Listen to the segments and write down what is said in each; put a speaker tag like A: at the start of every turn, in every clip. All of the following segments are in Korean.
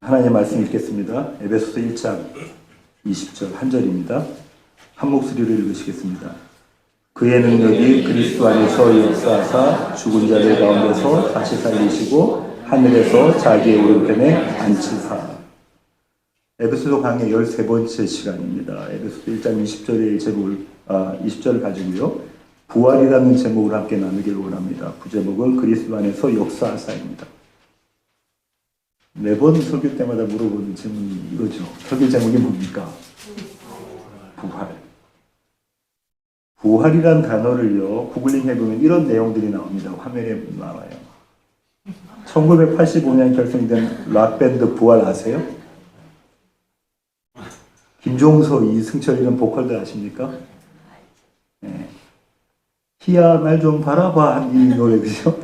A: 하나님의 말씀 읽겠습니다. 에베소서 1장 20절 한 절입니다. 한 목소리로 읽으시겠습니다. 그의 능력이 그리스도 안에서 역사하사 죽은 자들 가운데서 다시 살리시고 하늘에서 자기의 오른편에 앉히사. 에베소서 강의 13번째 시간입니다. 에베소서 1장 20절의 제목을 20절을 가지고요. 부활이라는 제목을 함께 나누기를 원합니다. 부제목은 그리스도 안에서 역사하사입니다. 매번 설교 때마다 물어보는 질문이 이거죠. 설교 제목이 뭡니까? 부활. 부활이란 단어를요, 구글링 해보면 이런 내용들이 나옵니다. 화면에 나와요. 1985년 결성된 락밴드 부활 아세요? 김종서, 이승철 이런 보컬들 아십니까? 네. 희야 날 좀 바라봐 이 노래 그죠?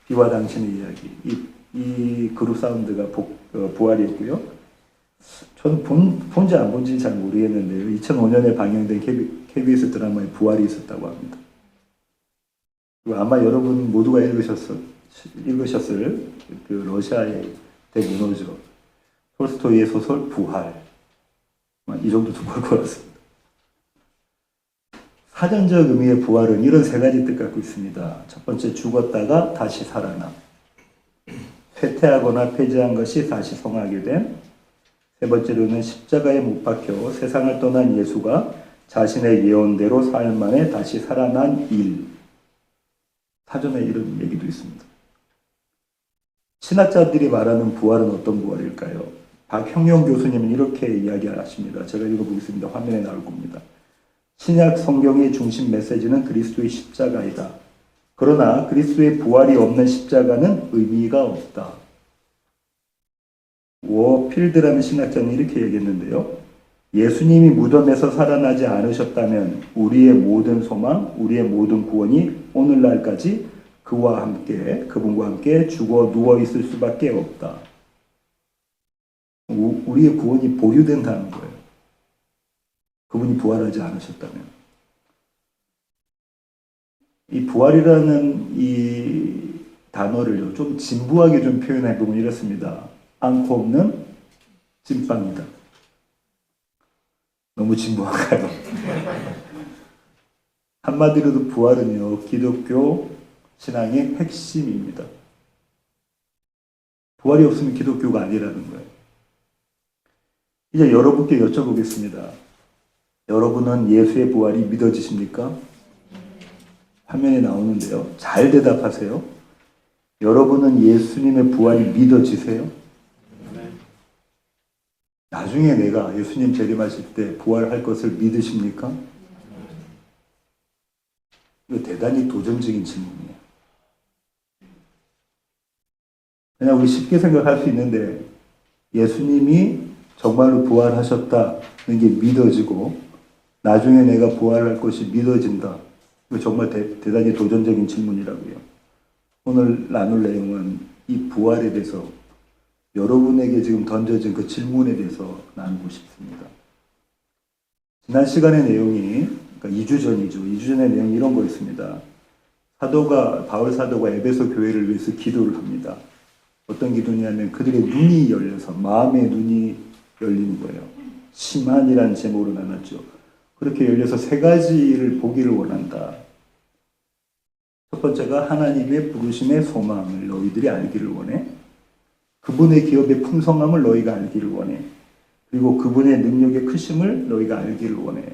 A: 비와 당신의 이야기. 이 그룹 사운드가 부활이었고요. 저는 본지 안 본지는 잘 모르겠는데요. 2005년에 방영된 KBS 드라마에 부활이 있었다고 합니다. 그리고 아마 여러분 모두가 읽으셨을 그 러시아의 대문호죠. 톨스토이의 소설 부활. 이 정도 듣고 올 것 같습니다. 사전적 의미의 부활은 이런 세 가지 뜻 갖고 있습니다. 첫 번째, 죽었다가 다시 살아남. 쇠퇴하거나 폐지한 것이 다시 성하게 됨. 세 번째로는 십자가에 못 박혀 세상을 떠난 예수가 자신의 예언대로 사흘 만에 다시 살아난 일. 사전에 이런 얘기도 있습니다. 신학자들이 말하는 부활은 어떤 부활일까요? 박형용 교수님은 이렇게 이야기하십니다. 제가 읽어보겠습니다. 화면에 나올 겁니다. 신약 성경의 중심 메시지는 그리스도의 십자가이다. 그러나 그리스도의 부활이 없는 십자가는 의미가 없다. 워필드라는 신학자는 이렇게 얘기했는데요. 예수님이 무덤에서 살아나지 않으셨다면 우리의 모든 소망, 우리의 모든 구원이 오늘날까지 그분과 함께 죽어 누워있을 수밖에 없다. 우리의 구원이 보류된다는 거예요. 그분이 부활하지 않으셨다면. 이 부활이라는 이 단어를요, 좀 진부하게 좀 표현해 보면 이렇습니다. 안고 없는 찐빵이다. 너무 진부한가요? 한마디로도 부활은요, 기독교 신앙의 핵심입니다. 부활이 없으면 기독교가 아니라는 거예요. 이제 여러분께 여쭤보겠습니다. 여러분은 예수의 부활이 믿어지십니까? 화면에 나오는데요. 잘 대답하세요. 여러분은 예수님의 부활이 믿어지세요? 나중에 내가 예수님 재림하실 때 부활할 것을 믿으십니까? 이거 대단히 도전적인 질문이에요. 그냥 우리 쉽게 생각할 수 있는데 예수님이 정말로 부활하셨다는 게 믿어지고 나중에 내가 부활할 것이 믿어진다. 이거 정말 대단히 도전적인 질문이라고요. 오늘 나눌 내용은 이 부활에 대해서 여러분에게 지금 던져진 그 질문에 대해서 나누고 싶습니다. 지난 시간의 내용이, 그러니까 2주 전이죠. 2주 전의 내용이 이런 거였습니다. 바울 사도가 에베소 교회를 위해서 기도를 합니다. 어떤 기도냐면 그들의 눈이 열려서 마음의 눈이 열리는 거예요. 시만이라는 제목으로 나눴죠. 그렇게 열려서 세 가지를 보기를 원한다. 첫 번째가 하나님의 부르심의 소망을 너희들이 알기를 원해. 그분의 기업의 풍성함을 너희가 알기를 원해. 그리고 그분의 능력의 크심을 너희가 알기를 원해.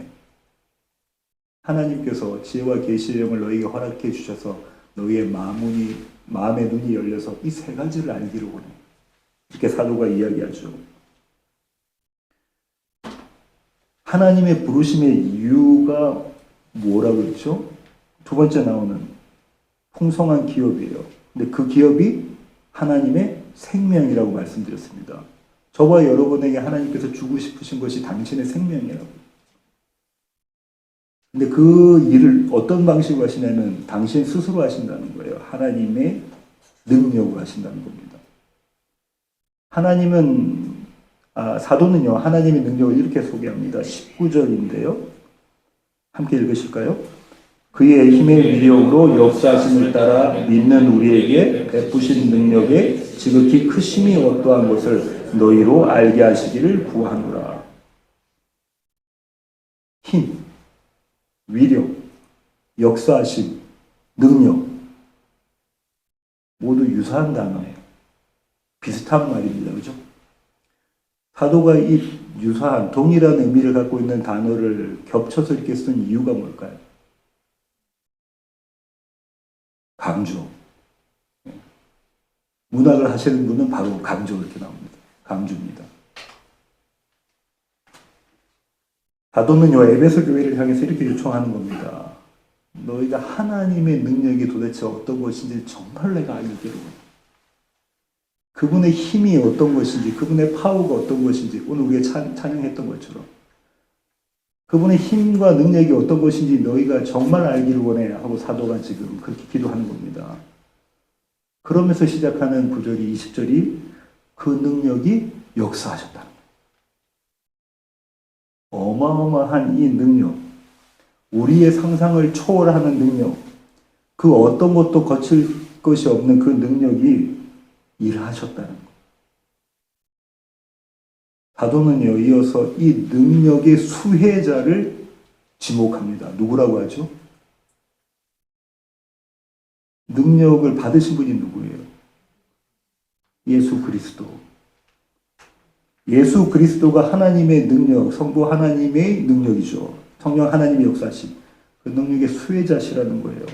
A: 하나님께서 지혜와 계시의 영을 너희에게 허락해 주셔서 너희의 마음의 눈이 열려서 이 세 가지를 알기를 원해. 이렇게 사도가 이야기하죠. 하나님의 부르심의 이유가 뭐라고 했죠? 두 번째 나오는 풍성한 기업이에요. 근데 그 기업이 하나님의 생명이라고 말씀드렸습니다. 저와 여러분에게 하나님께서 주고 싶으신 것이 당신의 생명이라고. 근데 그 일을 어떤 방식으로 하시냐면 당신 스스로 하신다는 거예요. 하나님의 능력으로 하신다는 겁니다. 사도는요, 하나님의 능력을 이렇게 소개합니다. 19절인데요. 함께 읽으실까요? 그의 힘의 위력으로 역사하심을 따라 믿는 우리에게 베푸신 능력에 지극히 크심이 어떠한 것을 너희로 알게 하시기를 구하노라. 힘, 위력, 역사하심, 능력 모두 유사한 단어예요. 비슷한 말입니다. 그죠? 사도가 이 유사한 동일한 의미를 갖고 있는 단어를 겹쳐서 이렇게 쓴 이유가 뭘까요? 강조. 문학을 하시는 분은 바로 강조 이렇게 나옵니다. 강조입니다. 사도는요, 에베소 교회를 향해서 이렇게 요청하는 겁니다. 너희가 하나님의 능력이 도대체 어떤 것인지 정말 내가 알기를 원해. 그분의 힘이 어떤 것인지, 그분의 파워가 어떤 것인지, 오늘 우리가 찬양했던 것처럼 그분의 힘과 능력이 어떤 것인지 너희가 정말 알기를 원해 하고 사도가 지금 그렇게 기도하는 겁니다. 그러면서 시작하는 구절이 20절이 그 능력이 역사하셨다는 거예요. 어마어마한 이 능력, 우리의 상상을 초월하는 능력, 그 어떤 것도 거칠 것이 없는 그 능력이 일하셨다는 거예요. 사도는요, 이어서 이 능력의 수혜자를 지목합니다. 누구라고 하죠? 능력을 받으신 분이 누구예요? 예수 그리스도. 예수 그리스도가 하나님의 능력, 성부 하나님의 능력이죠. 성령 하나님의 역사심. 그 능력의 수혜자시라는 거예요.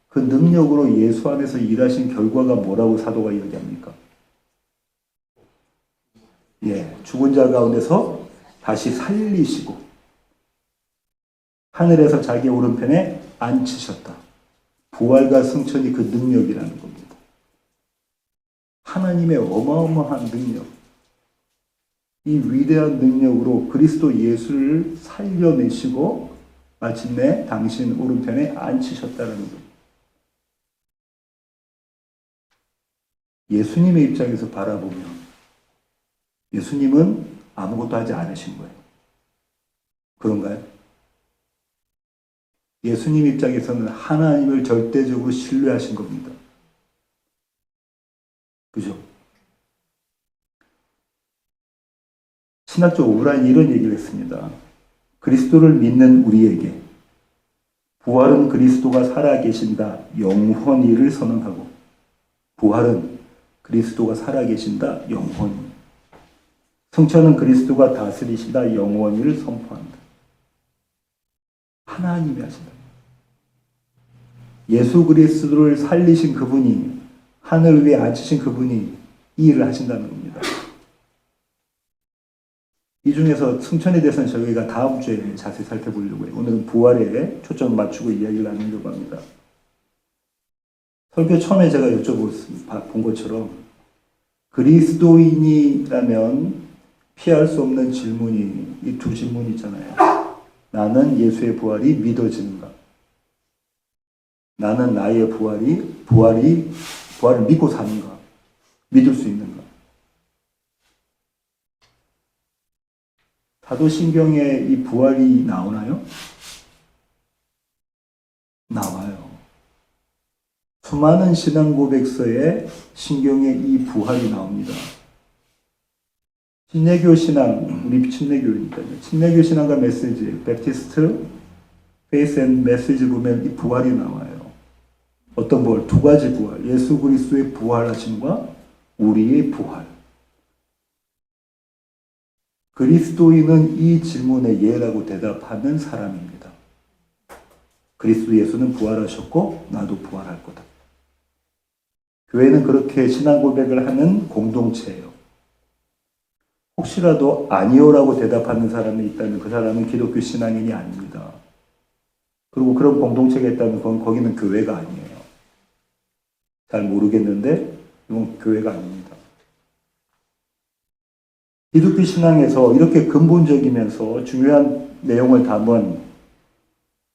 A: 그 능력으로 예수 안에서 일하신 결과가 뭐라고 사도가 이야기합니까? 죽은 자 가운데서 다시 살리시고 하늘에서 자기 오른편에 앉히셨다. 부활과 승천이 그 능력이라는 겁니다. 하나님의 어마어마한 능력, 이 위대한 능력으로 그리스도 예수를 살려내시고 마침내 당신 오른편에 앉히셨다는 겁니다. 예수님의 입장에서 바라보면 예수님은 아무것도 하지 않으신 거예요. 그런가요? 예수님 입장에서는 하나님을 절대적으로 신뢰하신 겁니다. 그죠? 신학적 오브라인이 이런 얘기를 했습니다. 그리스도를 믿는 우리에게 부활은 그리스도가 살아계신다 영원히를 선언하고 부활은 그리스도가 살아계신다 영원히 승천은 그리스도가 다스리시다 영원히를 선포한다. 하나님이 하신다. 예수 그리스도를 살리신 그분이 하늘 위에 앉으신 그분이 이 일을 하신다는 겁니다. 이 중에서 승천에 대해서는 저희가 다음 주에 자세히 살펴보려고 해요. 오늘은 부활에 초점을 맞추고 이야기를 나누려고 합니다. 설교 처음에 제가 본 것처럼 그리스도인이라면 피할 수 없는 질문이 이 두 질문이 있잖아요. 나는 예수의 부활이 믿어지는가? 나는 나의 부활을 믿고 사는가? 믿을 수 있는가? 사도신경에 이 부활이 나오나요? 나와요. 수많은 신앙 고백서에 신경에 이 부활이 나옵니다. 침례교 신앙, 우리 침례교니까요. 침례교 신앙과 메시지, 베프티스트, 페이스 앤 메시지 보면 이 부활이 나와요. 어떤 부활? 두 가지 부활. 예수 그리스도의 부활하심과 우리의 부활. 그리스도인은 이 질문에 예라고 대답하는 사람입니다. 그리스도 예수는 부활하셨고 나도 부활할 거다. 교회는 그렇게 신앙 고백을 하는 공동체예요. 혹시라도 아니요라고 대답하는 사람이 있다면 그 사람은 기독교 신앙인이 아닙니다. 그리고 그런 공동체가 있다면 거기는 교회가 아니에요. 잘 모르겠는데 이건 교회가 아닙니다. 기독교 신앙에서 이렇게 근본적이면서 중요한 내용을 담은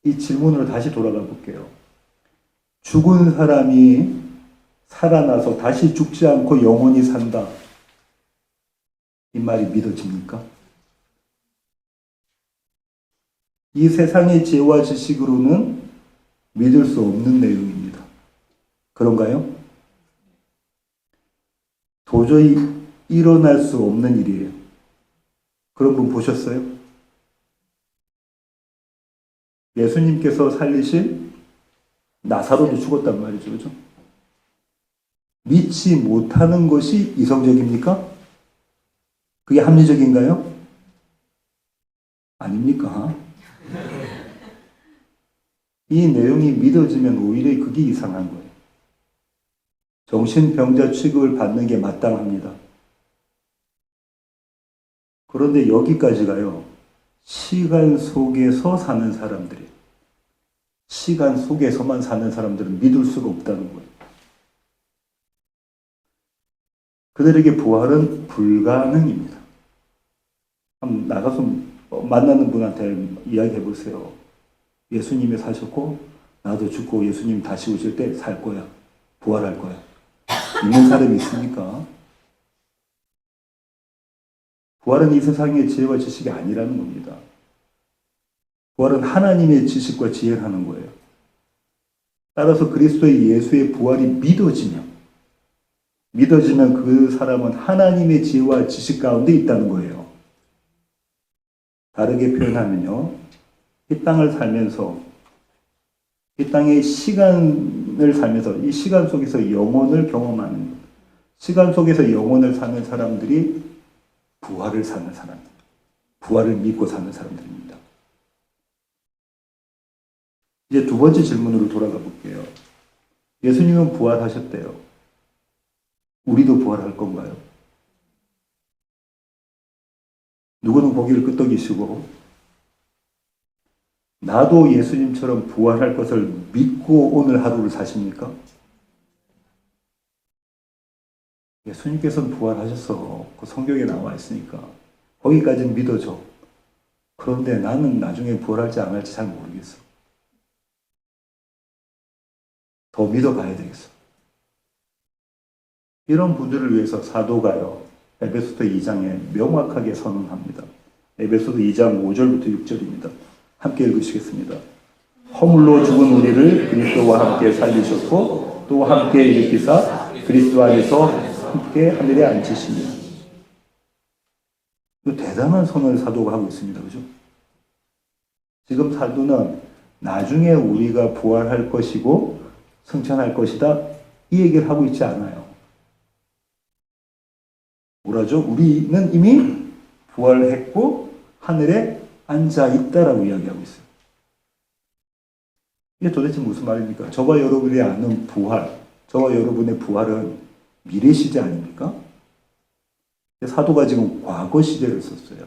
A: 이 질문으로 다시 돌아가 볼게요. 죽은 사람이 살아나서 다시 죽지 않고 영원히 산다. 이 말이 믿어집니까? 이 세상의 지혜와 지식으로는 믿을 수 없는 내용입니다. 그런가요? 도저히 일어날 수 없는 일이에요. 그런 분 보셨어요? 예수님께서 살리신 나사로도 죽었단 말이죠. 그죠? 믿지 못하는 것이 이성적입니까? 그게 합리적인가요? 아닙니까? 이 내용이 믿어지면 오히려 그게 이상한 거예요. 정신병자 취급을 받는 게 마땅합니다. 그런데 여기까지가요. 시간 속에서 사는 사람들이, 시간 속에서만 사는 사람들은 믿을 수가 없다는 거예요. 그들에게 부활은 불가능입니다. 한번 나가서 만나는 분한테 이야기해 보세요. 예수님이 사셨고 나도 죽고 예수님 다시 오실 때 살 거야. 부활할 거야. 있는 사람이 있습니까? 부활은 이 세상의 지혜와 지식이 아니라는 겁니다. 부활은 하나님의 지식과 지혜라는 거예요. 따라서 그리스도의 예수의 부활이 믿어지면 그 사람은 하나님의 지혜와 지식 가운데 있다는 거예요. 다르게 표현하면요. 이 땅을 살면서 이 땅의 시간을 살면서 이 시간 속에서 영혼을 경험하는 것. 시간 속에서 영혼을 사는 사람들이 부활을 사는 사람, 부활을 믿고 사는 사람들입니다. 이제 두 번째 질문으로 돌아가 볼게요. 예수님은 부활하셨대요. 우리도 부활할 건가요? 누구는 고개를 끄덕이시고 나도 예수님처럼 부활할 것을 믿고 오늘 하루를 사십니까? 예수님께서는 부활하셔서 그 성경에 나와 있으니까 거기까지는 믿어줘. 그런데 나는 나중에 부활할지 안 할지 잘 모르겠어. 더 믿어봐야 되겠어. 이런 분들을 위해서 사도가요. 에베소서 2장에 명확하게 선언합니다. 에베소서 2장 5절부터 6절입니다. 함께 읽으시겠습니다. 허물로 죽은 우리를 그리스도와 함께 살리셨고 또 함께 일으키사 그리스도 안에서 함께 하늘에 앉히시니. 대단한 선언을 사도가 하고 있습니다. 그죠? 지금 사도는 나중에 우리가 부활할 것이고 승천할 것이다 이 얘기를 하고 있지 않아요. 뭐라죠? 우리는 이미 부활했고 하늘에 앉아 있다라고 이야기하고 있어요. 이게 도대체 무슨 말입니까? 저와 여러분이 아는 부활, 저와 여러분의 부활은 미래 시제 아닙니까? 사도가 지금 과거 시제를 썼어요.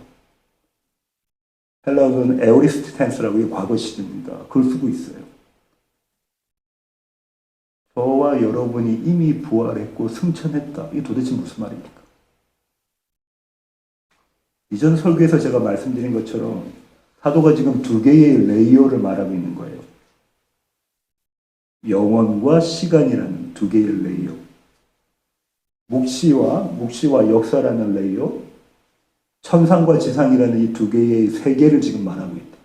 A: 헬라어는 에오리스트 텐스라고 과거 시제입니다. 그걸 쓰고 있어요. 저와 여러분이 이미 부활했고 승천했다. 이게 도대체 무슨 말입니까? 이전 설교에서 제가 말씀드린 것처럼 사도가 지금 두 개의 레이어를 말하고 있는 거예요. 영원과 시간이라는 두 개의 레이어. 묵시와 역사라는 레이어, 천상과 지상이라는 이 두 개의 세계를 지금 말하고 있다.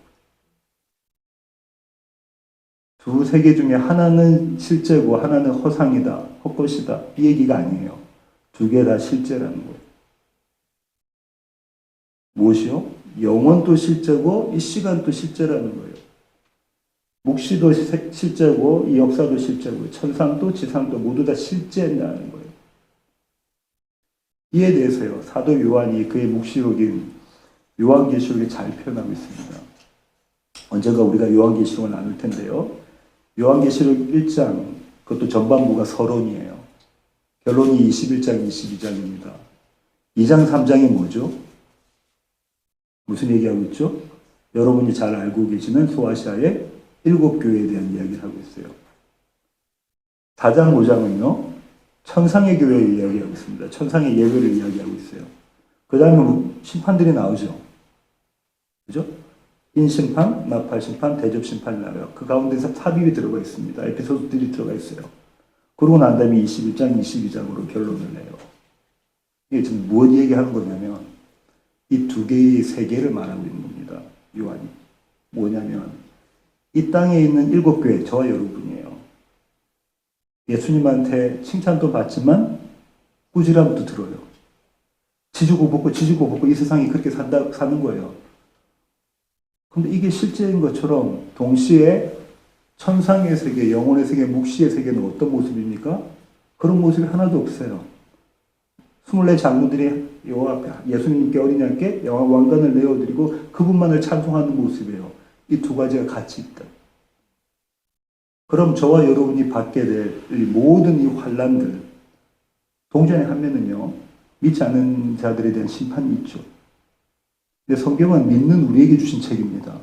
A: 두 세계 중에 하나는 실제고 하나는 허상이다, 헛것이다 이 얘기가 아니에요. 두 개 다 실제라는 거예요. 무엇이요? 영원도 실제고 이 시간도 실제라는 거예요. 묵시도 실제고 이 역사도 실제고 천상도 지상도 모두 다 실제라는 거예요. 이에 대해서요. 사도 요한이 그의 묵시록인 요한계시록에 잘 표현하고 있습니다. 언젠가 우리가 요한계시록을 나눌 텐데요. 요한계시록 1장 그것도 전반부가 서론이에요. 결론이 21장, 22장입니다. 2장, 3장이 뭐죠? 무슨 얘기하고 있죠? 여러분이 잘 알고 계시는 소아시아의 7교회에 대한 이야기를 하고 있어요. 4장, 5장은요. 천상의 교회를 이야기하고 있습니다. 천상의 예배를 이야기하고 있어요. 그 다음에 심판들이 나오죠. 그죠? 인심판, 나팔심판, 대접심판이 나와요. 그 가운데서 삽입이 들어가 있습니다. 에피소드들이 들어가 있어요. 그러고 난 다음에 21장, 22장으로 결론을 내요. 이게 지금 무엇 얘기하는 거냐면 이 두 개의 세계를 말하고 있는 겁니다. 요한이. 뭐냐면 이 땅에 있는 7교회, 저와 여러분이에요. 예수님한테 칭찬도 받지만 꾸지람도 들어요. 지지고 볶고 이 세상이 그렇게 사는 거예요. 근데 이게 실제인 것처럼 동시에 천상의 세계, 영혼의 세계, 묵시의 세계는 어떤 모습입니까? 그런 모습이 하나도 없어요. 24 장로들이 예수님께 어린 양께 왕관을 내어드리고 그분만을 찬송하는 모습이에요. 이 두 가지가 같이 있다. 그럼 저와 여러분이 받게 될 모든 이 환란들, 동전의 한 면은요, 믿지 않는 자들에 대한 심판이 있죠. 근데 성경은 믿는 우리에게 주신 책입니다.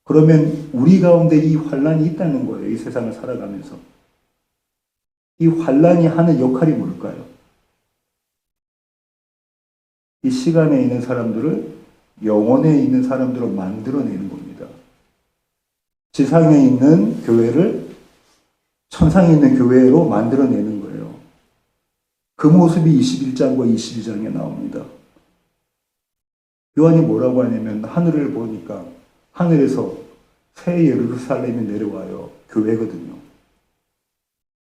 A: 그러면 우리 가운데 이 환란이 있다는 거예요. 이 세상을 살아가면서. 이 환란이 하는 역할이 뭘까요? 이 시간에 있는 사람들을 영혼에 있는 사람들로 만들어내는 겁니다. 지상에 있는 교회를 천상에 있는 교회로 만들어내는 거예요. 그 모습이 21장과 22장에 나옵니다. 요한이 뭐라고 하냐면 하늘을 보니까 하늘에서 새 예루살렘이 내려와요. 교회거든요.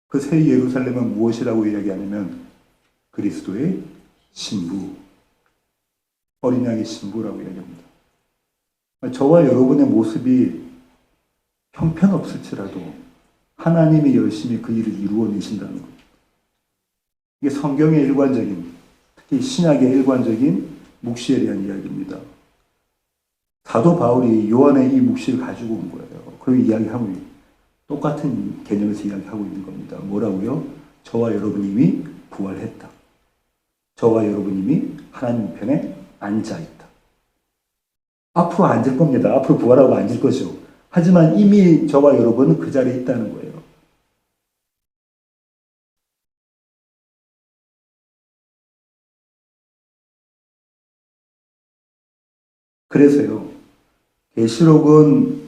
A: 그 새 예루살렘은 무엇이라고 이야기하냐면 그리스도의 신부, 어린 양의 신부라고 이야기합니다. 저와 여러분의 모습이 형편없을지라도 하나님이 열심히 그 일을 이루어내신다는 것. 이게 성경의 일관적인, 특히 신약의 일관적인 묵시에 대한 이야기입니다. 사도 바울이 요한의 이 묵시를 가지고 온 거예요. 그리고 이야기하고 똑같은 개념에서 이야기하고 있는 겁니다. 뭐라고요? 저와 여러분이 이미 부활했다. 저와 여러분이 이미 하나님 편에 앉아있다. 앞으로 앉을 겁니다. 앞으로 부활하고 앉을 거죠. 하지만 이미 저와 여러분은 그 자리에 있다는 거예요. 그래서요, 계시록은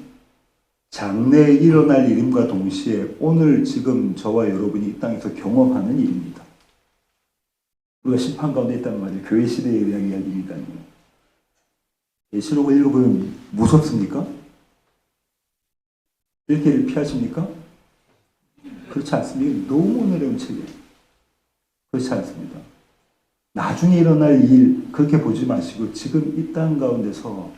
A: 장래에 일어날 일임과 동시에 오늘 지금 저와 여러분이 이 땅에서 경험하는 일입니다. 우리가 심판 가운데 있다는 말이에요. 교회 시대에 대한 이야기니까요. 계시록을 읽어보면 무섭습니까? 읽기를 피하십니까? 그렇지 않습니다. 너무 어려운 책이에요. 그렇지 않습니다. 나중에 일어날 일 그렇게 보지 마시고 지금 이 땅 가운데서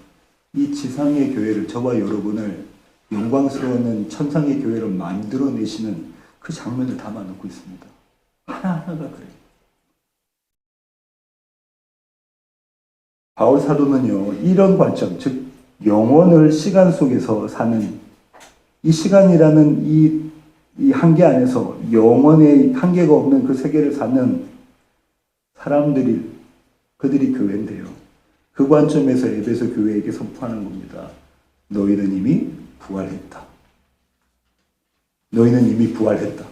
A: 이 지상의 교회를, 저와 여러분을 영광스러운 천상의 교회를 만들어내시는 그 장면을 담아놓고 있습니다. 하나하나가 그래요. 바울 사도는요, 이런 관점, 즉 영혼을 시간 속에서 사는 이 시간이라는 이 한계 안에서 영혼의 한계가 없는 그 세계를 사는 그들이 교회인데요. 그 관점에서 에베소 교회에게 선포하는 겁니다. 너희는 이미 부활했다. 너희는 이미 부활했다.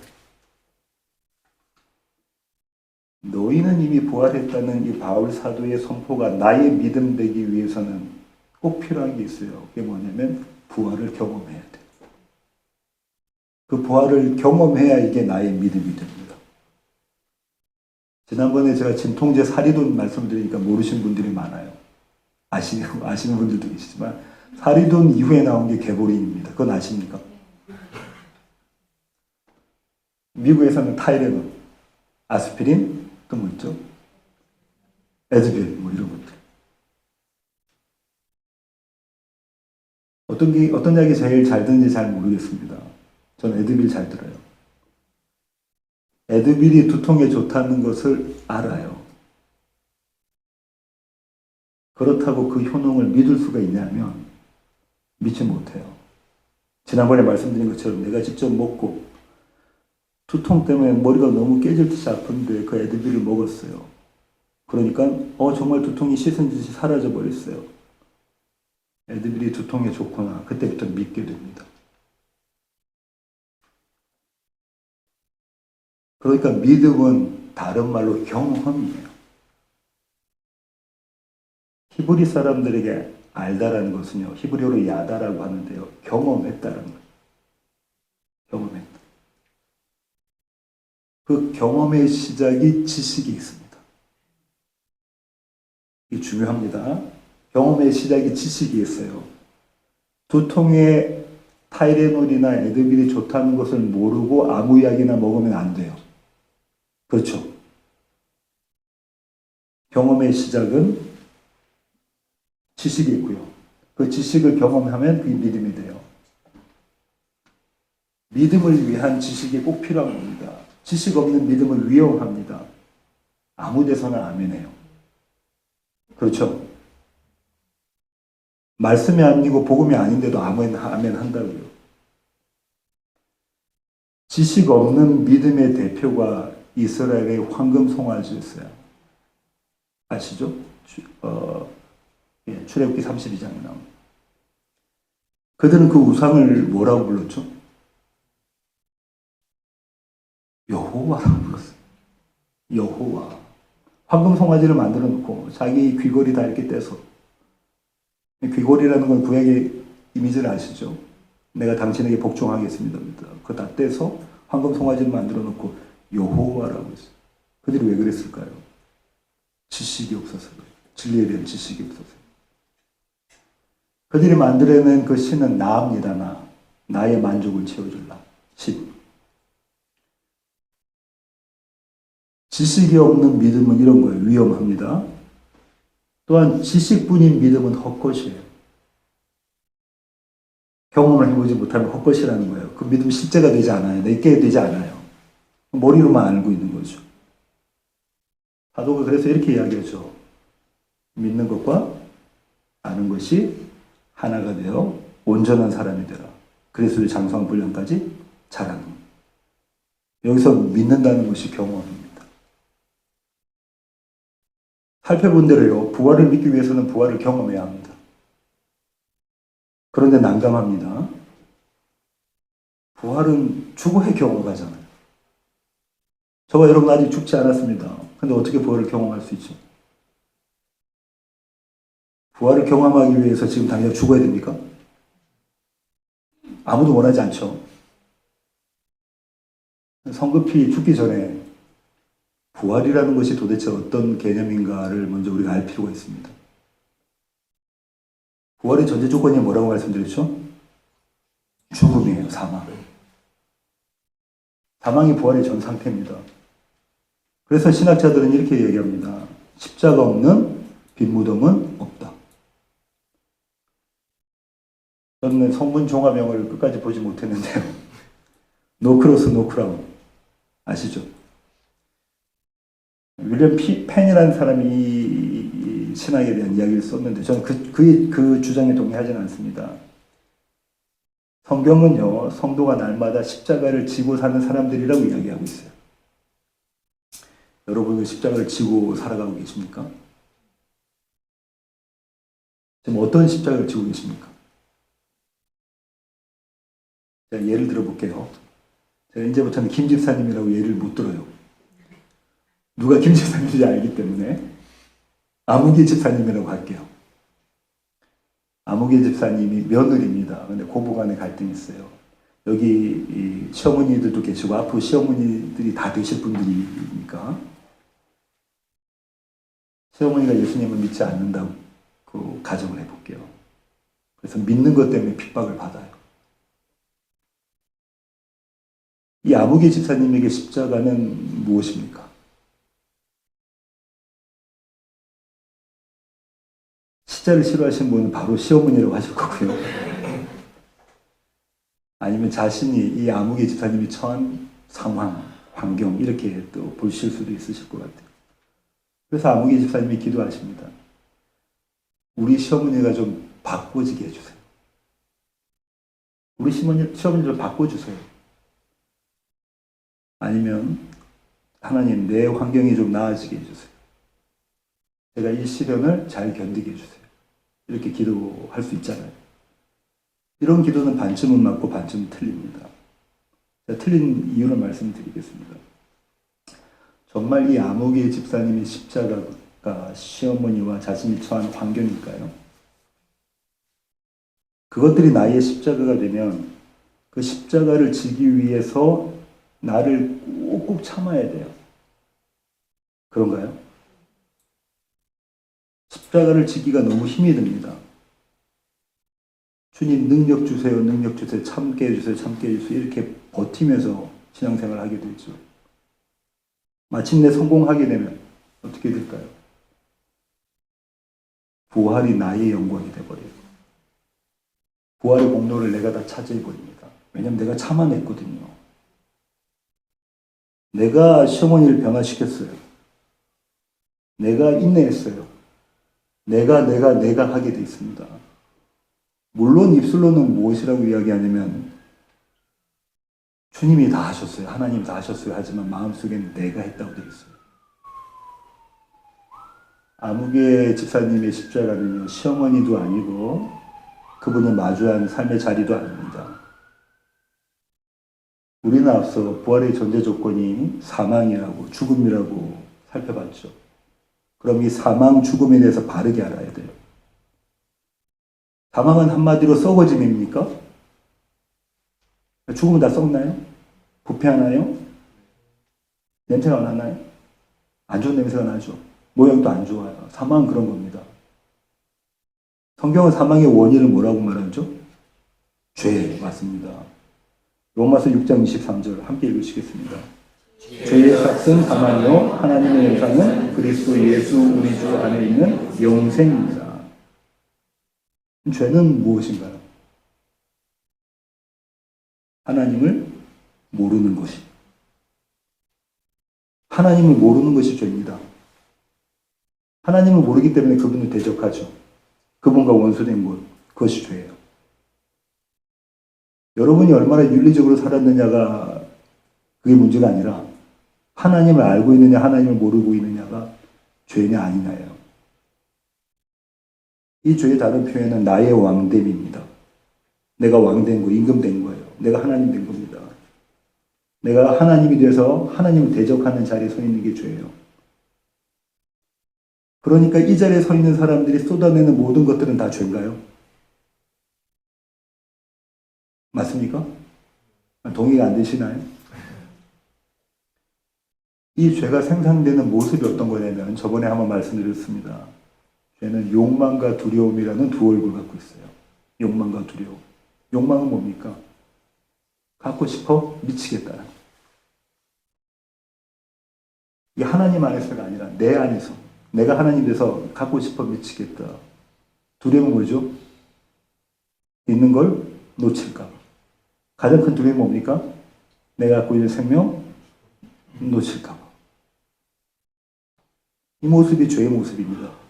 A: 너희는 이미 부활했다는 이 바울 사도의 선포가 나의 믿음 되기 위해서는 꼭 필요한 게 있어요. 그게 뭐냐면 부활을 경험해야 돼. 그 부활을 경험해야 이게 나의 믿음이 됩니다. 지난번에 제가 진통제 사리돈 말씀드리니까 모르신 분들이 많아요. 아시는 분들도 계시지만 사리돈 이후에 나온 게 개보린입니다. 그건 아십니까? 미국에서는 타이레놀, 아스피린, 또 뭐 있죠? 에드빌, 뭐 이런 것들. 어떤 약이 제일 잘 드는지 잘 모르겠습니다. 저는 에드빌 잘 들어요. 에드빌이 두통에 좋다는 것을 알아요. 그렇다고 그 효능을 믿을 수가 있냐면 믿지 못해요. 지난번에 말씀드린 것처럼 내가 직접 먹고 두통 때문에 머리가 너무 깨질 듯이 아픈데 그 에드빌을 먹었어요. 그러니까 정말 두통이 씻은 듯이 사라져 버렸어요. 에드빌이 두통에 좋구나. 그때부터 믿게 됩니다. 그러니까 믿음은 다른 말로 경험이에요. 히브리 사람들에게 알다라는 것은요, 히브리어로 야다라고 하는데요, 경험했다라는 거예요. 경험했다. 그 경험의 시작이 지식이 있습니다. 이게 중요합니다. 경험의 시작이 지식이 있어요. 두통에 타이레놀이나 에드빌이 좋다는 것을 모르고 아무 약이나 먹으면 안 돼요. 그렇죠? 경험의 시작은 지식이 있고요. 그 지식을 경험하면 그게 믿음이 돼요. 믿음을 위한 지식이 꼭 필요한 겁니다. 지식 없는 믿음은 위험합니다. 아무 데서나 아멘해요. 그렇죠? 말씀이 아니고 복음이 아닌데도 아멘 한다고요. 지식 없는 믿음의 대표가 이스라엘의 황금 송아지였어요. 아시죠? 출애굽기 32장에 나옵니다. 그들은 그 우상을 뭐라고 불렀죠? 여호와라고 불렀어요. 여호와. 황금 송아지를 만들어 놓고 자기 귀걸이 다 이렇게 떼서, 귀걸이라는 건 구약의 이미지를 아시죠? 내가 당신에게 복종하겠습니다. 그거 다 떼서 황금 송아지를 만들어 놓고 여호와라고 했어요. 그들이 왜 그랬을까요? 지식이 없어서 그래요. 진리에 대한 지식이 없어서. 그들이 만들어낸 그 신은 나입니다. 나의 만족을 채워줄 나. 신. 지식이 없는 믿음은 이런 거예요. 위험합니다. 또한 지식뿐인 믿음은 헛것이에요. 경험을 해보지 못하면 헛것이라는 거예요. 그 믿음 실제가 되지 않아요. 내게 되지 않아요. 머리로만 알고 있는 거죠. 사도가 그래서 이렇게 이야기하죠. 믿는 것과 아는 것이 하나가 되어 온전한 사람이 되라. 그리스도의 장성한 분량까지 자라는 겁니다. 여기서 믿는다는 것이 경험입니다. 살펴본 대로요. 부활을 믿기 위해서는 부활을 경험해야 합니다. 그런데 난감합니다. 부활은 죽어야 경험하잖아요. 저와 여러분 아직 죽지 않았습니다. 근데 어떻게 부활을 경험할 수 있죠? 부활을 경험하기 위해서 지금 당장 죽어야 됩니까? 아무도 원하지 않죠. 성급히 죽기 전에 부활이라는 것이 도대체 어떤 개념인가를 먼저 우리가 알 필요가 있습니다. 부활의 전제 조건이 뭐라고 말씀드렸죠? 죽음이에요, 사망. 사망이 부활의 전 상태입니다. 그래서 신학자들은 이렇게 얘기합니다. 십자가 없는 빈 무덤은 없다. 저는 성문 종합영어를 끝까지 보지 못했는데요. 노 크로스 노 크라운 아시죠? 윌리엄 펜이라는 사람이 이 신학에 대한 이야기를 썼는데 저는 그 주장에 동의하지는 않습니다. 성경은요, 성도가 날마다 십자가를 지고 사는 사람들이라고 이야기하고 있어요. 여러분은 십자가를 지고 살아가고 계십니까? 지금 어떤 십자가를 지고 계십니까? 제가 예를 들어볼게요. 제가 이제부터는 김 집사님이라고 예를 못 들어요. 누가 김 집사님인지 알기 때문에 아무개 집사님이라고 할게요. 아무개 집사님이 며느리입니다. 근데 고부간에 갈등이 있어요. 여기 시어머니들도 계시고 앞으로 시어머니들이 다 되실 분들이니까 시어머니가 예수님을 믿지 않는다고 가정을 해볼게요. 그래서 믿는 것 때문에 핍박을 받아요. 이 아무개 집사님에게 십자가는 무엇입니까? 십자를 싫어하시는 분은 바로 시어머니라고 하실 거고요. 아니면 자신이 이 아무개 집사님이 처한 상황, 환경 이렇게 또 보실 수도 있으실 것 같아요. 그래서 아무개 집사님이 기도하십니다. 우리 시어머니가 좀 바꿔지게 해주세요. 우리 시어머니 좀 바꿔주세요. 아니면 하나님 내 환경이 좀 나아지게 해주세요. 제가 이 시련을 잘 견디게 해주세요. 이렇게 기도할 수 있잖아요. 이런 기도는 반쯤은 맞고 반쯤은 틀립니다. 제가 틀린 이유를 말씀드리겠습니다. 정말 이 아무개 집사님의 십자가가 시어머니와 자신이 처한 환경일까요? 그것들이 나의 십자가가 되면 그 십자가를 지기 위해서 나를 꾹꾹 참아야 돼요. 그런가요? 십자가를 지기가 너무 힘이 듭니다. 주님 능력 주세요, 능력 주세요, 참게 해주세요, 참게 해주세요. 이렇게 버티면서 신앙생활을 하게 되죠. 마침내 성공하게 되면 어떻게 될까요? 부활이 나의 영광이 되어버려요. 부활의 공로를 내가 다 차지해버립니다. 왜냐하면 내가 참아냈거든요. 내가 시어머니를 변화시켰어요. 내가 인내했어요. 내가 하게 돼 있습니다. 물론 입술로는 무엇이라고 이야기하냐면 주님이 다 하셨어요. 하나님이 다 하셨어요. 하지만 마음속에는 내가 했다고 되어 있어요. 아무개 집사님의 십자가는요, 시어머니도 아니고 그분을 마주한 삶의 자리도 아닙니다. 우리는 앞서 부활의 전제 조건이 사망이라고 죽음이라고 살펴봤죠. 그럼 이 사망, 죽음에 대해서 바르게 알아야 돼요. 사망은 한마디로 썩어짐입니까? 죽으면 다 썩나요? 부패하나요? 냄새가 나나요? 안 좋은 냄새가 나죠. 모양도 안 좋아요. 사망은 그런 겁니다. 성경은 사망의 원인을 뭐라고 말하죠? 죄, 맞습니다. 로마서 6장 23절 함께 읽으시겠습니다. 죄의 삭은 사망이요 하나님의 영상은 그리스도 예수 우리 주 안에 있는 영생입니다. 죄는 무엇인가요? 하나님을 모르는 것이. 하나님을 모르는 것이 죄입니다. 하나님을 모르기 때문에 그분을 대적하죠. 그분과 원수된 것, 그것이 죄예요. 여러분이 얼마나 윤리적으로 살았느냐가 그게 문제가 아니라 하나님을 알고 있느냐, 하나님을 모르고 있느냐가 죄냐 아니냐예요. 이 죄의 다른 표현은 나의 왕됨입니다. 내가 왕된 거, 임금된 거예요. 내가 하나님 된 겁니다. 내가 하나님이 돼서 하나님을 대적하는 자리에 서 있는 게 죄예요. 그러니까 이 자리에 서 있는 사람들이 쏟아내는 모든 것들은 다 죄인가요? 맞습니까? 동의가 안 되시나요? 이 죄가 생산되는 모습이 어떤 거냐면 저번에 한번 말씀드렸습니다. 죄는 욕망과 두려움이라는 두 얼굴을 갖고 있어요. 욕망과 두려움. 욕망은 뭡니까? 갖고 싶어 미치겠다. 이게 하나님 안에서가 아니라 내 안에서. 내가 하나님 돼서 갖고 싶어 미치겠다. 두려움은 뭐죠? 있는 걸 놓칠까. 가장 큰 두려움이 뭡니까? 내가 갖고 있는 생명 놓칠까 봐. 이 모습이 죄의 모습입니다.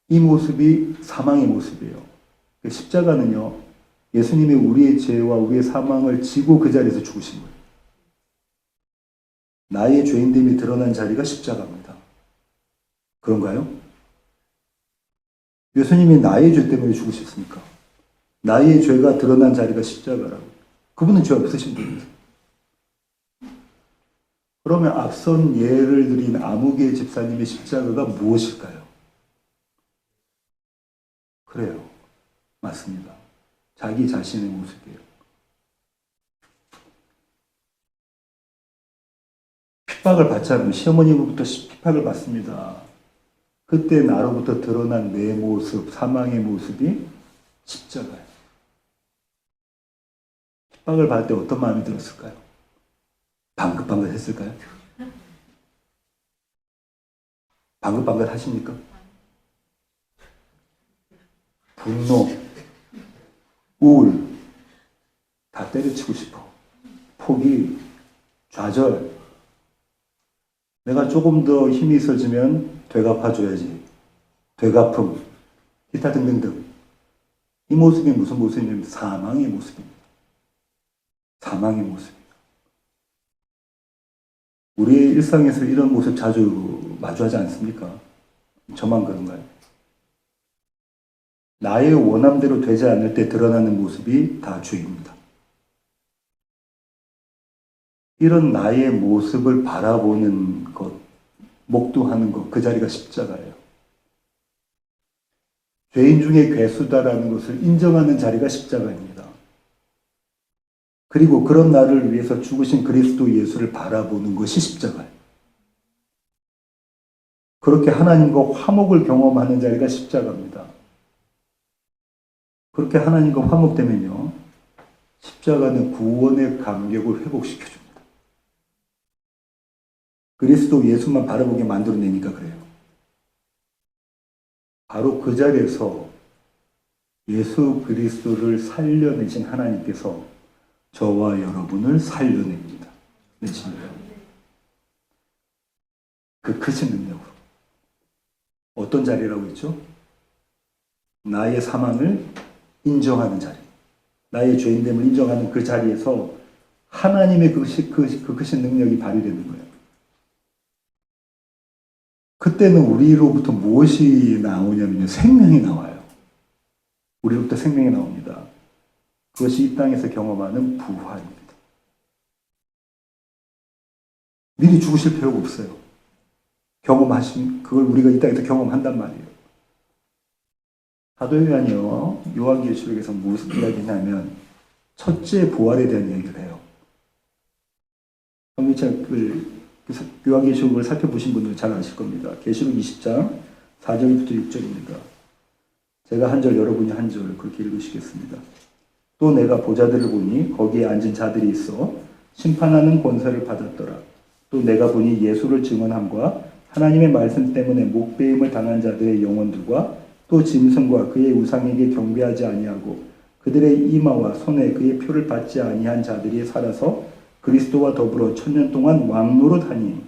A: 이 모습이 사망의 모습이에요. 십자가는요, 예수님이 우리의 죄와 우리의 사망을 지고 그 자리에서 죽으신 거예요. 나의 죄인됨이 드러난 자리가 십자가입니다. 그런가요? 예수님이 나의 죄 때문에 죽으셨습니까? 나의 죄가 드러난 자리가 십자가라고. 그분은 죄 없으신 분이세요. 그러면 앞선 예를 드린 아무개 집사님의 십자가가 무엇일까요? 그래요. 맞습니다. 자기 자신의 모습이에요. 핍박을 받지 않으면 시어머니로부터 핍박을 받습니다. 그때 나로부터 드러난 내 모습, 사망의 모습이 십자가예요. 핍박을 받을 때 어떤 마음이 들었을까요? 방긋방긋 했을까요? 방긋방긋 하십니까? 분노, 우울, 다 때려치고 싶어. 포기, 좌절. 내가 조금 더 힘이 있어지면 되갚아줘야지. 되갚음, 기타 등등등. 이 모습이 무슨 모습이냐면 사망의 모습입니다. 사망의 모습입니다. 우리의 일상에서 이런 모습 자주 마주하지 않습니까? 저만 그런가요? 나의 원함대로 되지 않을 때 드러나는 모습이 다 죄입니다. 이런 나의 모습을 바라보는 것, 목도하는 것, 그 자리가 십자가예요. 죄인 중에 괴수다라는 것을 인정하는 자리가 십자가입니다. 그리고 그런 나를 위해서 죽으신 그리스도 예수를 바라보는 것이 십자가예요. 그렇게 하나님과 화목을 경험하는 자리가 십자가입니다. 그렇게 하나님과 화목되면요, 십자가는 구원의 감격을 회복시켜줍니다. 그리스도 예수만 바라보게 만들어내니까 그래요. 바로 그 자리에서 예수 그리스도를 살려내신 하나님께서 저와 여러분을 살려냅니다. 내십니다. 그 크신 능력으로. 어떤 자리라고 했죠? 나의 사망을 인정하는 자리. 나의 죄인됨을 인정하는 그 자리에서 하나님의 그 크신 능력이 발휘되는 거예요. 그때는 우리로부터 무엇이 나오냐면요. 생명이 나와요. 우리로부터 생명이 나옵니다. 그것이 이 땅에서 경험하는 부활입니다. 미리 죽으실 필요가 없어요. 경험하신, 그걸 우리가 이 땅에서 경험한단 말이에요. 사도요한이요, 요한계시록에서 무슨 이야기냐면, 첫째 부활에 대한 얘기를 해요. 성경책을, 요한계시록을 살펴보신 분들은 잘 아실 겁니다. 계시록 20장 4절부터 6절입니다. 제가 한 절, 여러분이 한 절, 그렇게 읽으시겠습니다. 또 내가 보좌들을 보니 거기에 앉은 자들이 있어 심판하는 권세를 받았더라. 또 내가 보니 예수를 증언함과 하나님의 말씀 때문에 목배임을 당한 자들의 영혼들과 또 짐승과 그의 우상에게 경배하지 아니하고 그들의 이마와 손에 그의 표를 받지 아니한 자들이 살아서 그리스도와 더불어 천년 동안 왕노릇하니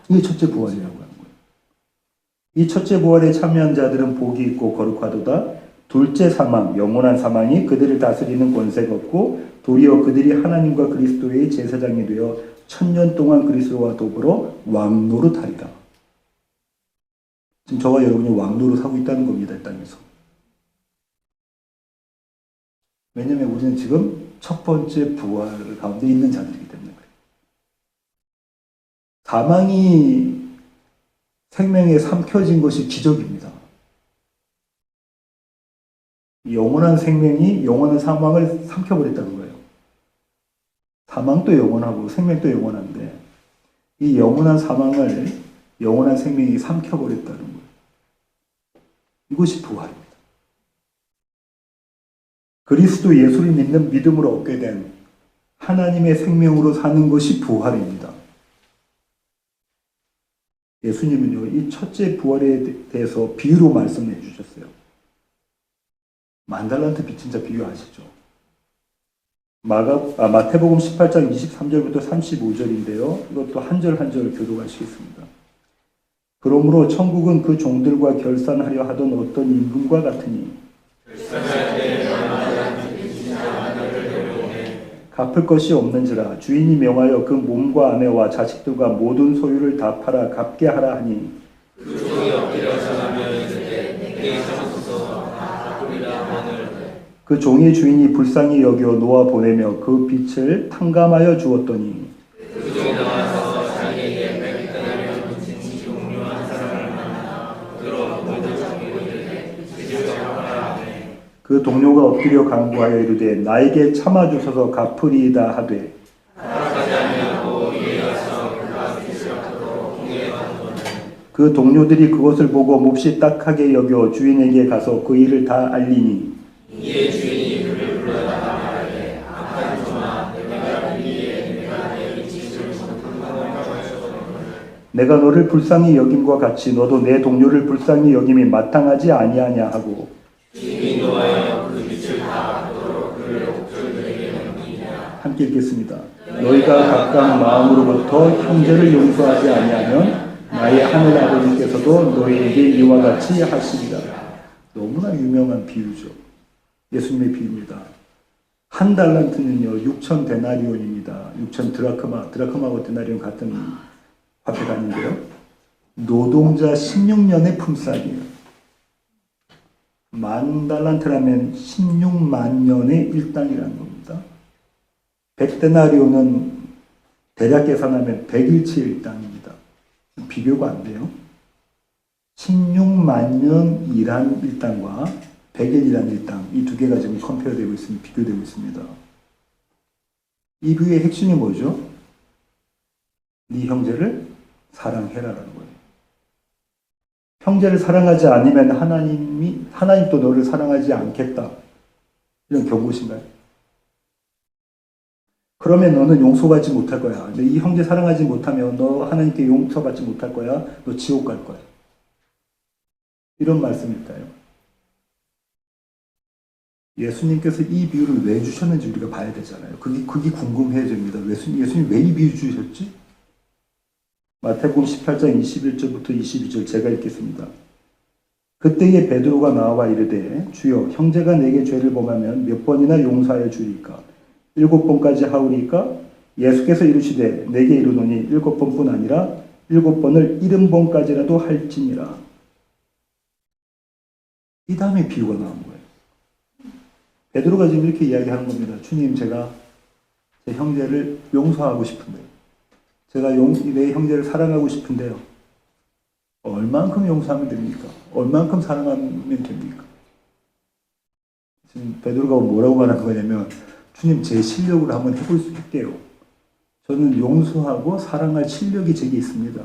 A: 이게 첫째 부활이라고 하는 거예요. 이 첫째 부활에 참여한 자들은 복이 있고 거룩하도다. 둘째 사망, 영원한 사망이 그들을 다스리는 권세가 없고 도리어 그들이 하나님과 그리스도의 제사장이 되어 천년 동안 그리스도와 더불어 왕노릇하리라. 지금 저와 여러분이 왕노릇하고 있다는 겁니다. 이 땅에서. 왜냐하면 우리는 지금 첫 번째 부활 가운데 있는 자들이기 때문에 그래요. 사망이 생명에 삼켜진 것이 기적입니다. 영원한 생명이 영원한 사망을 삼켜버렸다는 거예요. 사망도 영원하고 생명도 영원한데 이 영원한 사망을 영원한 생명이 삼켜버렸다는 거예요. 이것이 부활입니다. 그리스도 예수를 믿는 믿음으로 얻게 된 하나님의 생명으로 사는 것이 부활입니다. 예수님은요, 이 첫째 부활에 대해서 비유로 말씀해 주셨어요. 만달란트 빚진 자 비유 아시죠? 마태복음 18장 23절부터 35절인데요. 이것도 한 절 한 절 교독하시겠습니다. 그러므로 천국은 그 종들과 결산하려 하던 어떤 임금과 같으니 갚을 것이 없는지라 주인이 명하여 그 몸과 아내와 자식들과 모든 소유를 다 팔아 갚게 하라 하니 그 종이 엎드려 전하며 이르되 내게 주소서 다 갚으리라 하늘 그 종의 주인이 불쌍히 여겨 놓아 보내며 그 빚을 탕감하여 주었더니 그 종이 나와서 자기에게 백달러를 빚진 종류한 사람을 만나 그로 모든 종이고 이르되 빚을 갚아라 하네. 그 동료가 엎드려 간구하여 이르되 나에게 참아 주소서 갚으리이다 하되 그 동료들이 그것을 보고 몹시 딱하게 여겨 주인에게 가서 그 일을 다 알리니 이에 주인이 그를 불러다가 말하되 악한 종아 내가 알기에 내가 내 빚을 갚는다고 하였거늘 내가 너를 불쌍히 여김과 같이 너도 내 동료를 불쌍히 여김이 마땅하지 아니하냐 하고 주인이 노하여 그 빚을 다 갚도록 그를 옥졸들에게 넘기니라. 함께 읽겠습니다. 너희가 각각 마음으로부터 형제를 용서하지 아니하면 나의 하늘 아버지께서도 너희에게 이와 같이 하시리라. 너무나 유명한 비유죠. 예수님의 비유입니다. 한 달란트는요 6천 데나리온입니다. 6천 드라크마하고 데나리온 같은 화폐가 아닌데요. 노동자 16년의 품삯이에요. 만 달란트라면 16만 년의 일당이라는 겁니다. 100데나리온은 대략 계산하면 100일치 일당입니다. 비교가 안 돼요. 16만 년 일한 일당과 베겔이라는 이 땅, 이 두 개가 지금 컴페어되고 있습니다. 비교되고 있습니다. 이 비유의 핵심이 뭐죠? 네 형제를 사랑해라라는 거예요. 형제를 사랑하지 않으면 하나님도 너를 사랑하지 않겠다. 이런 경고신가요? 그러면 너는 용서받지 못할 거야. 이 형제 사랑하지 못하면 너 하나님께 용서받지 못할 거야. 너 지옥 갈 거야. 이런 말씀일까요? 예수님께서 이 비유를 왜 주셨는지 우리가 봐야 되잖아요. 그게 궁금해집니다. 예수님 왜 이 비유 주셨지? 마태복음 18장 21절부터 22절 제가 읽겠습니다. 그때에 베드로가 나와 이르되 주여 형제가 내게 죄를 범하면 몇 번이나 용서하여 주리까? 7번까지 하오리까? 예수께서 이르시되 내게 이르노니 7번뿐 아니라 7번을 70번까지라도 할지니라. 이 다음에 비유가 나온 거예요. 베드로가 지금 이렇게 이야기하는 겁니다. 주님, 제가 제 형제를 용서하고 싶은데요. 제가 내 형제를 사랑하고 싶은데요. 얼만큼 용서하면 됩니까? 얼만큼 사랑하면 됩니까? 지금 베드로가 뭐라고 말하는 거냐면 주님, 제 실력으로 한번 해볼 수 있게요. 저는 용서하고 사랑할 실력이 제게 있습니다.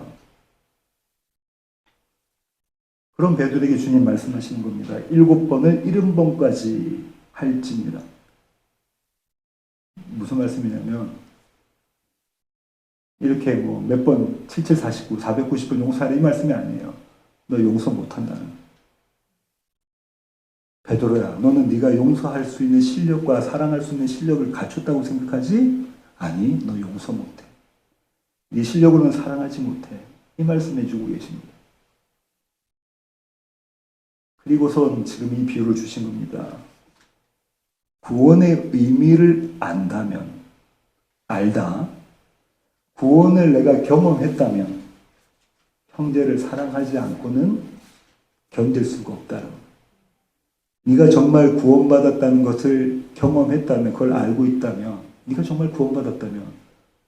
A: 그럼 베드로에게 주님 말씀하시는 겁니다. 7번을 70번까지 할지니라. 무슨 말씀이냐면 이렇게 뭐 몇 번 7749, 490번 용서하라 이 말씀이 아니에요. 너 용서 못한다는. 베드로야, 너는 네가 용서할 수 있는 실력과 사랑할 수 있는 실력을 갖췄다고 생각하지? 아니, 너 용서 못해. 네 실력으로는 사랑하지 못해. 이 말씀해 주고 계십니다. 그리고선 지금 이 비유를 주신 겁니다. 구원의 의미를 알다. 구원을 내가 경험했다면 형제를 사랑하지 않고는 견딜 수가 없다는 거예요. 네가 정말 구원받았다는 것을 경험했다면, 그걸 알고 있다면, 네가 정말 구원받았다면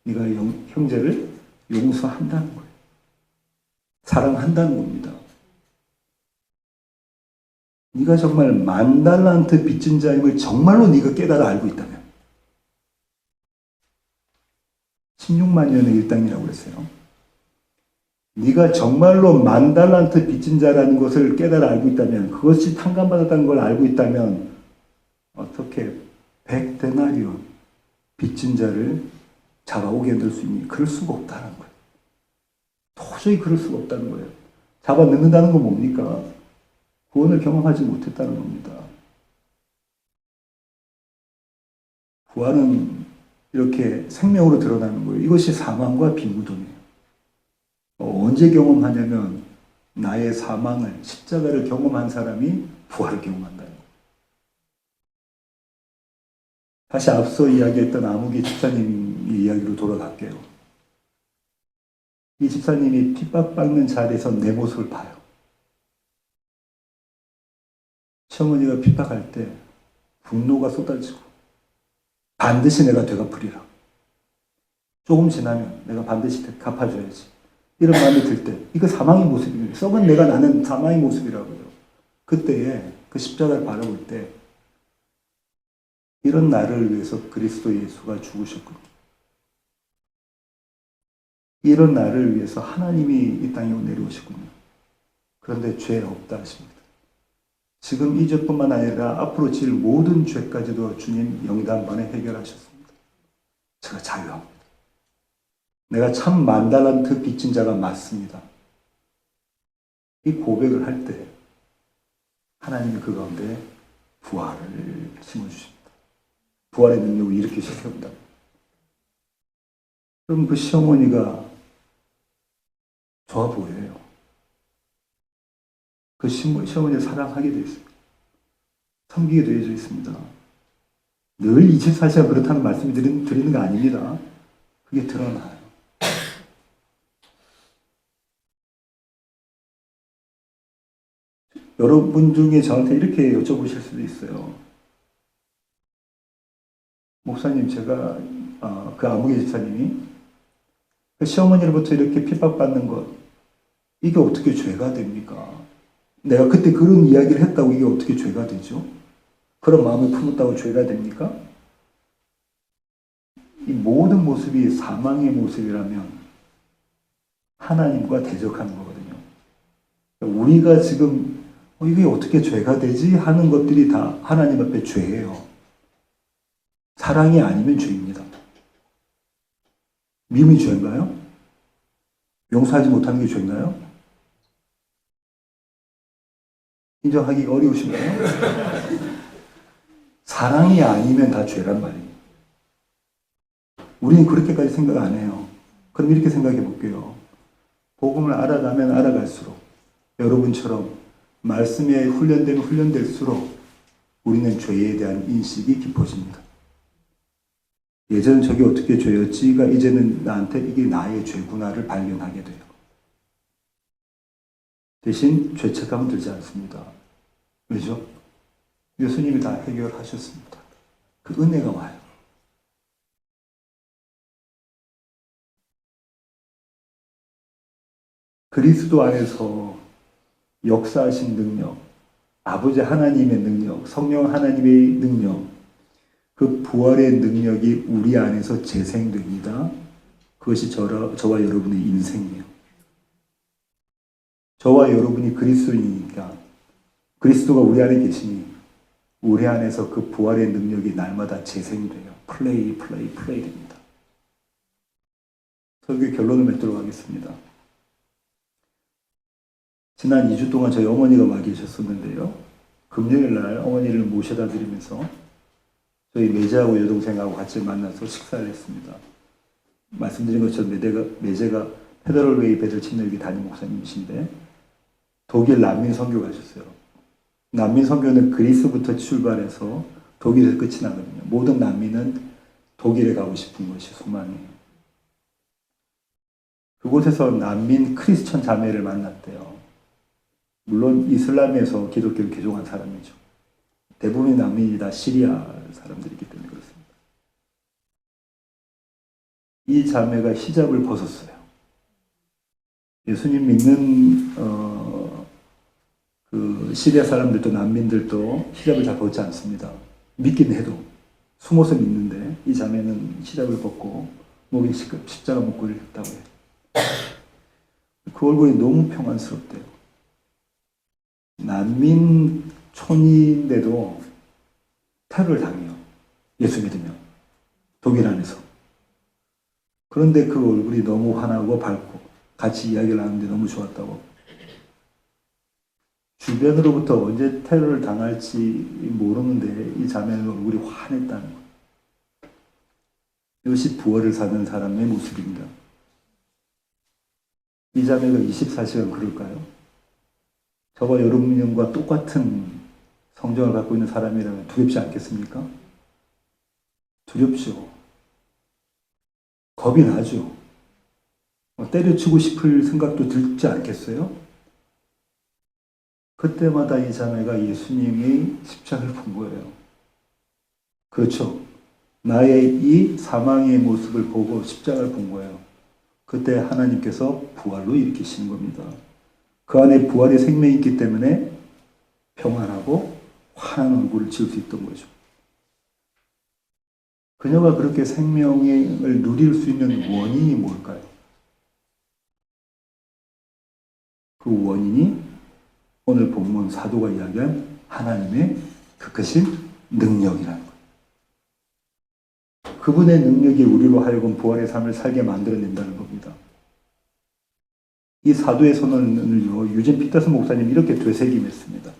A: 네가 형제를 용서한다는 거예요. 사랑한다는 겁니다. 네가 정말 10,000달란트 빚진 자임을 정말로 네가 깨달아 알고 있다면 16만 년의 일당이라고 그랬어요. 네가 정말로 10,000달란트 빚진 자라는 것을 깨달아 알고 있다면, 그것이 탕감받았다는 걸 알고 있다면 어떻게 100데나리온 빚진 자를 잡아오게 만들 수 있니? 그럴 수가 없다는 거예요. 도저히 그럴 수가 없다는 거예요. 잡아 넣는다는 건 뭡니까? 구원을 경험하지 못했다는 겁니다. 구원은 이렇게 생명으로 드러나는 거예요. 이것이 사망과 빈무덤이에요. 언제 경험하냐면 나의 사망을, 십자가를 경험한 사람이 부활을 경험한다는 거예요. 다시 앞서 이야기했던 아무개 집사님 이야기로 돌아갈게요. 이 집사님이 핍박받는 자리에서 내 모습을 봐요. 시어머니가 핍박할 때 분노가 쏟아지고 반드시 내가 되갚으리라. 조금 지나면 내가 반드시 갚아줘야지. 이런 마음이 들 때, 이거 사망의 모습이에요. 썩은 내가 나는 사망의 모습이라고요. 그때에 그 십자가를 바라볼 때 이런 나를 위해서 그리스도 예수가 죽으셨군요. 이런 나를 위해서 하나님이 이 땅에 내려오셨군요. 그런데 죄 없다 하십니다. 지금 이 죄뿐만 아니라 앞으로 질 모든 죄까지도 주님 영단반에 해결하셨습니다. 제가 자유합니다. 내가 참 10,000달란트 빚진 자가 맞습니다. 이 고백을 할 때 하나님이 그 가운데 부활을 심어주십니다. 부활의 능력을 일으키셔 세운다. 그럼 그 시어머니가 좋아 보여요. 그 시어머니를 사랑하게 되어 있습니다. 섬기게 되어져 있습니다. 늘 24시간 그렇다는 말씀을 드리는 거 아닙니다. 그게 드러나요. 여러분 중에 저한테 이렇게 여쭤보실 수도 있어요. 목사님, 제가 그 아무개 집사님이 그 시어머니로부터 이렇게 핍박받는 것, 이게 어떻게 죄가 됩니까? 내가 그때 그런 이야기를 했다고 이게 어떻게 죄가 되죠? 그런 마음을 품었다고 죄가 됩니까? 이 모든 모습이 사망의 모습이라면 하나님과 대적하는 거거든요. 우리가 지금 이게 어떻게 죄가 되지? 하는 것들이 다 하나님 앞에 죄예요. 사랑이 아니면 죄입니다. 미움이 죄인가요? 용서하지 못하는 게 죄인가요? 인정하기 어려우신가요? 사랑이 아니면 다 죄란 말이에요. 우리는 그렇게까지 생각 안 해요. 그럼 이렇게 생각해 볼게요. 복음을 알아가면 알아갈수록 여러분처럼 말씀에 훈련되면 훈련될수록 우리는 죄에 대한 인식이 깊어집니다. 예전엔 저게 어떻게 죄였지가 이제는 나한테 이게 나의 죄구나를 발견하게 돼요. 대신 죄책감은 들지 않습니다. 왜죠? 예수님이 다 해결하셨습니다. 그 은혜가 와요. 그리스도 안에서 역사하신 능력, 아버지 하나님의 능력, 성령 하나님의 능력, 그 부활의 능력이 우리 안에서 재생됩니다. 그것이 저와 여러분의 인생이에요. 저와 여러분이 그리스도인이니까 그리스도가 우리 안에 계시니 우리 안에서 그 부활의 능력이 날마다 재생돼요. 플레이 됩니다. 설교 결론을 맺도록 하겠습니다. 지난 2주 동안 저희 어머니가 와 계셨었는데요. 금요일 날 어머니를 모셔다 드리면서 저희 매제하고 여동생하고 같이 만나서 식사를 했습니다. 말씀드린 것처럼 매제가 페더럴웨이 베들치널기 담임 목사님이신데 독일 난민 선교 가셨어요. 난민 선교는 그리스부터 출발해서 독일에서 끝이 나거든요. 모든 난민은 독일에 가고 싶은 것이 소망이에요. 그곳에서 난민 크리스천 자매를 만났대요. 물론 이슬람에서 기독교를 개종한 사람이죠. 대부분의 난민이 다 시리아 사람들이기 때문에 그렇습니다. 이 자매가 히잡을 벗었어요. 예수님 믿는 그 시리아 사람들도 난민들도 히잡을 잘 벗지 않습니다. 믿긴 해도 숨어서 믿는데 이 자매는 히잡을 벗고 목에 십자가 목걸이를 했다고 해요. 그 얼굴이 너무 평안스럽대요. 난민촌인데도 테러를 당해요. 예수 믿으면. 독일 안에서. 그런데 그 얼굴이 너무 환하고 밝고 같이 이야기를 하는데 너무 좋았다고. 주변으로부터 언제 테러를 당할지 모르는데 이 자매는 얼굴이 환했다는 것. 이것이 부활을 사는 사람의 모습입니다. 이 자매가 24시간 그럴까요? 저와 여러분과 똑같은 성정을 갖고 있는 사람이라면 두렵지 않겠습니까? 두렵죠. 겁이 나죠. 때려치고 싶을 생각도 들지 않겠어요? 그때마다 이 자매가 예수님의 십자가를 본 거예요. 그렇죠. 나의 이 사망의 모습을 보고 십자가를 본 거예요. 그때 하나님께서 부활로 일으키시는 겁니다. 그 안에 부활의 생명이 있기 때문에 평안하고 환한 얼굴을 지을 수 있던 거죠. 그녀가 그렇게 생명을 누릴 수 있는 원인이 뭘까요? 그 원인이 오늘 본문 사도가 이야기한 하나님의 그 크신 능력이라는 거예요. 그분의 능력이 우리로 하여금 부활의 삶을 살게 만들어낸다는 겁니다. 이 사도의 선언을요, 유진 피터슨 목사님이 이렇게 되새김했습니다.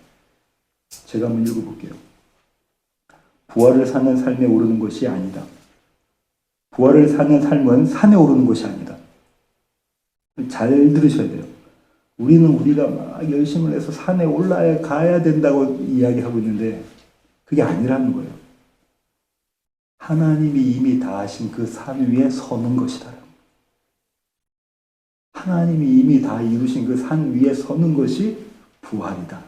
A: 제가 한번 읽어볼게요. 부활을 사는 삶에 오르는 것이 아니다. 부활을 사는 삶은 산에 오르는 것이 아니다. 잘 들으셔야 돼요. 우리가 막 열심을 해서 산에 올라야 가야 된다고 이야기하고 있는데 그게 아니라는 거예요. 하나님이 이미 다 하신 그 산 위에 서는 것이다. 하나님이 이미 다 이루신 그 산 위에 서는 것이 부활이다.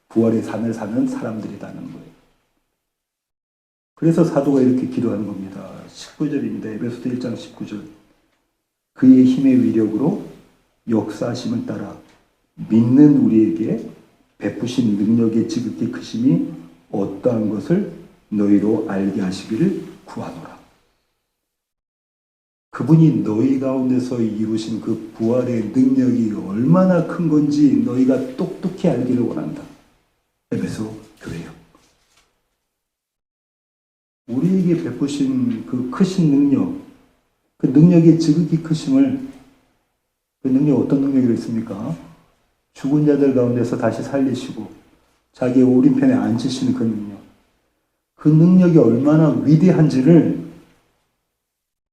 A: 부활의 산을 사는 사람들이라는 거예요. 그래서 사도가 이렇게 기도하는 겁니다. 19절입니다. 에베소서 1장 19절. 그의 힘의 위력으로 역사하심을 따라 믿는 우리에게 베푸신 능력의 지극히 크심이 어떠한 것을 너희로 알게 하시기를 구하노라. 그분이 너희 가운데서 이루신 그 부활의 능력이 얼마나 큰 건지 너희가 똑똑히 알기를 원한다. 에베소 교회요. 우리에게 베푸신 그 크신 능력, 그 능력의 지극히 크심을, 그 능력 어떤 능력이 있습니까? 죽은 자들 가운데서 다시 살리시고 자기의 오른편에 앉으시는 그 능력. 그 능력이 얼마나 위대한지를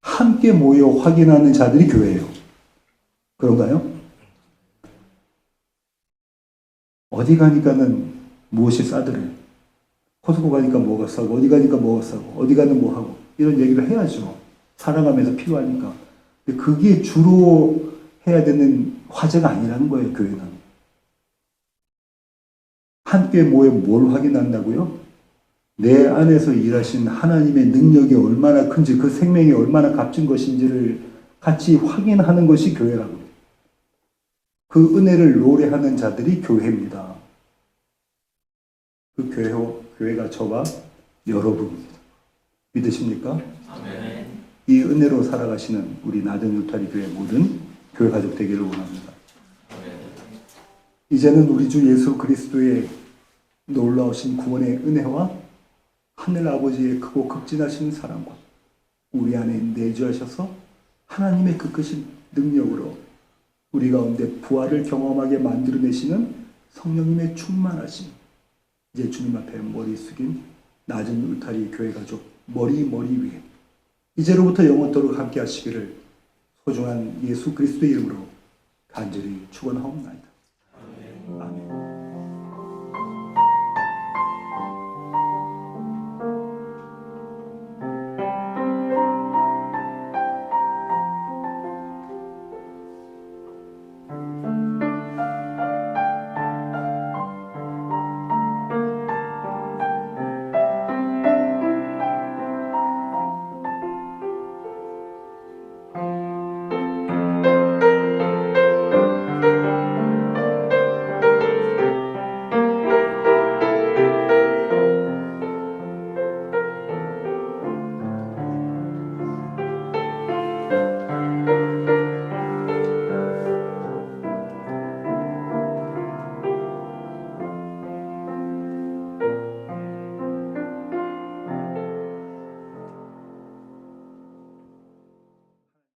A: 함께 모여 확인하는 자들이 교회예요. 그런가요? 어디 가니까는 무엇이 싸더래. 코스코 가니까 뭐가 싸고, 어디 가니까 뭐가 싸고, 어디 가는 뭐 하고, 이런 얘기를 해야죠. 살아가면서 필요하니까. 근데 그게 주로 해야 되는 화제가 아니라는 거예요, 교회는. 함께 모여 뭘 확인한다고요? 내 안에서 일하신 하나님의 능력이 얼마나 큰지, 그 생명이 얼마나 값진 것인지를 같이 확인하는 것이 교회라고. 그 은혜를 노래하는 자들이 교회입니다. 그 교회가 저와 여러분입니다. 믿으십니까? 아멘. 이 은혜로 살아가시는 우리 나든 울타리 교회 모든 교회 가족 되기를 원합니다. 아멘. 이제는 우리 주 예수 그리스도의 놀라우신 구원의 은혜와 하늘 아버지의 크고 극진하신 사랑과 우리 안에 내주하셔서 하나님의 그 크신 능력으로 우리 가운데 부활을 경험하게 만들어내시는 성령님의 충만하심, 이제 주님 앞에 머리 숙인 낮은 울타리 교회 가족 머리 위에 이제로부터 영원토록 함께 하시기를 소중한 예수 그리스도의 이름으로 간절히 축원하옵나이다. 아멘.